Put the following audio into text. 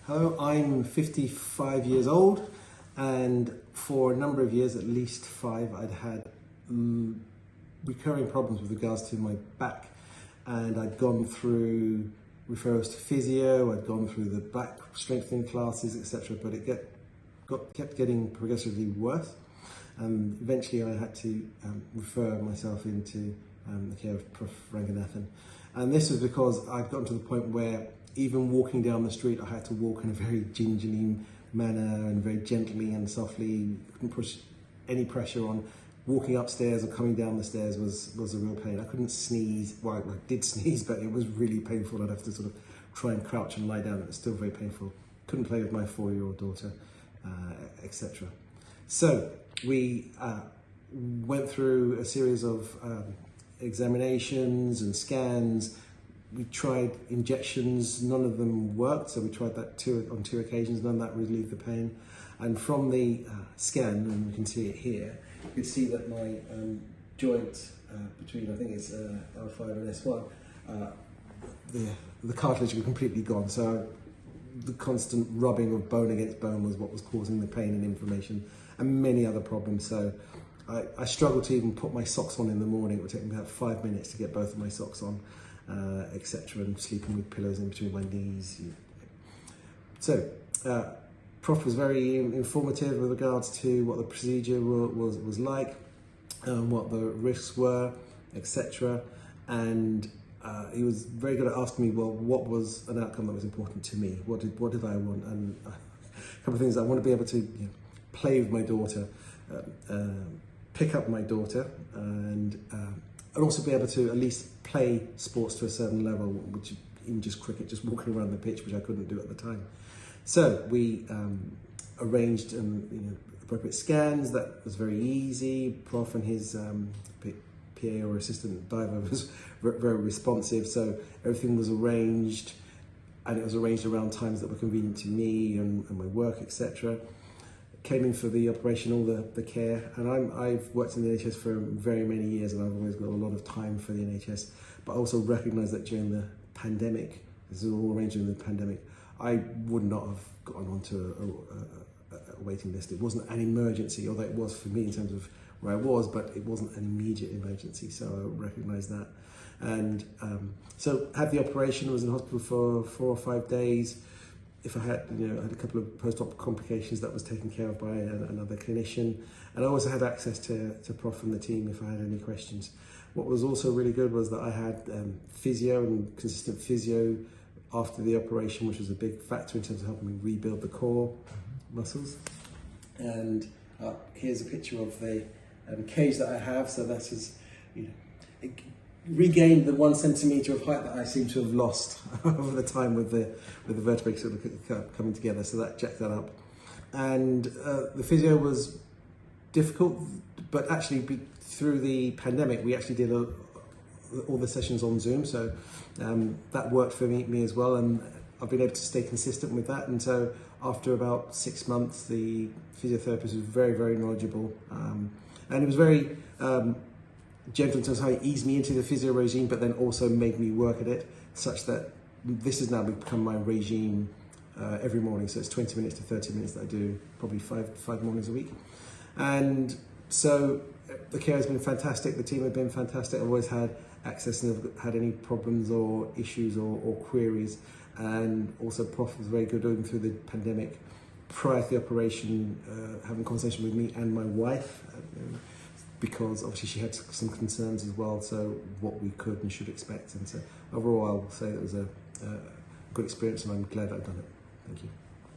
Hello, I'm 55 years old, and for a number of years, at least 5, I'd had recurring problems with regards to my back, and I'd gone through referrals to physio, I'd gone through the back strengthening classes, etc., but it kept getting progressively worse. Eventually I had to refer myself into the care of Prof Ranganathan, and this was because I'd gotten to the point where even walking down the street, I had to walk in a very gingerly manner and very gently and softly. Couldn't push any pressure on. Walking upstairs or coming down the stairs was a real pain. I couldn't sneeze. Well, I did sneeze, but it was really painful. I'd have to sort of try and crouch and lie down. It was still very painful. Couldn't play with my 4-year-old daughter, etc. So we went through a series of examinations and scans. We tried injections, none of them worked, so we tried that on two occasions, none of that relieved the pain. And from the scan, and you can see it here, you can see that my joint between, I think it's L5 and S1, the cartilage was completely gone, so the constant rubbing of bone against bone was what was causing the pain and inflammation and many other problems. So I struggled to even put my socks on in the morning. It would take me about 5 minutes to get both of my socks on. Etc., and sleeping with pillows in between my knees. So, Prof was very informative with regards to what the procedure was like, what the risks were, etc. And he was very good at asking me, well, what was an outcome that was important to me? What did I want? And a couple of things. I want to be able to play with my daughter, pick up my daughter, and also be able to at least play sports to a certain level, which even just cricket, just walking around the pitch, which I couldn't do at the time. So we arranged appropriate scans. That was very easy. Prof and his PA or assistant diver was very responsive, so everything was arranged, and it was arranged around times that were convenient to me and my work, etc. Came in for the operation, all the care, and I've worked in the NHS for very many years, and I've always got a lot of time for the NHS, but I also recognise that during the pandemic, this is all arranged during the pandemic, I would not have gotten onto a waiting list. It wasn't an emergency, although it was for me in terms of where I was, but it wasn't an immediate emergency, so I recognise that. And so had the operation, was in hospital for 4 or 5 days. If I had, I had a couple of post-op complications that was taken care of by another clinician, and I also had access to Prof and the team if I had any questions. What was also really good was that I had physio and consistent physio after the operation, which was a big factor in terms of helping me rebuild the core muscles. And here's a picture of the cage that I have. So that is, it regained the 1 centimetre of height that I seem to have lost over the time with the vertebrae sort of coming together. So that jacked that up. And the physio was difficult, but actually through the pandemic, we actually did all the sessions on Zoom. So that worked for me as well. And I've been able to stay consistent with that. And so after about 6 months, the physiotherapist was very, very knowledgeable. And it was very gentle in terms of how he eased me into the physio regime, but then also made me work at it, such that this has now become my regime every morning. So it's 20 minutes to 30 minutes that I do, probably five mornings a week. And so the care has been fantastic. The team have been fantastic. I've always had access and have had any problems or issues or queries. And also Prof was very good going through the pandemic. Prior to the operation, having a conversation with me and my wife, because obviously she had some concerns as well, so what we could and should expect. And so overall, I will say it was a good experience, and I'm glad I've done it. Thank you.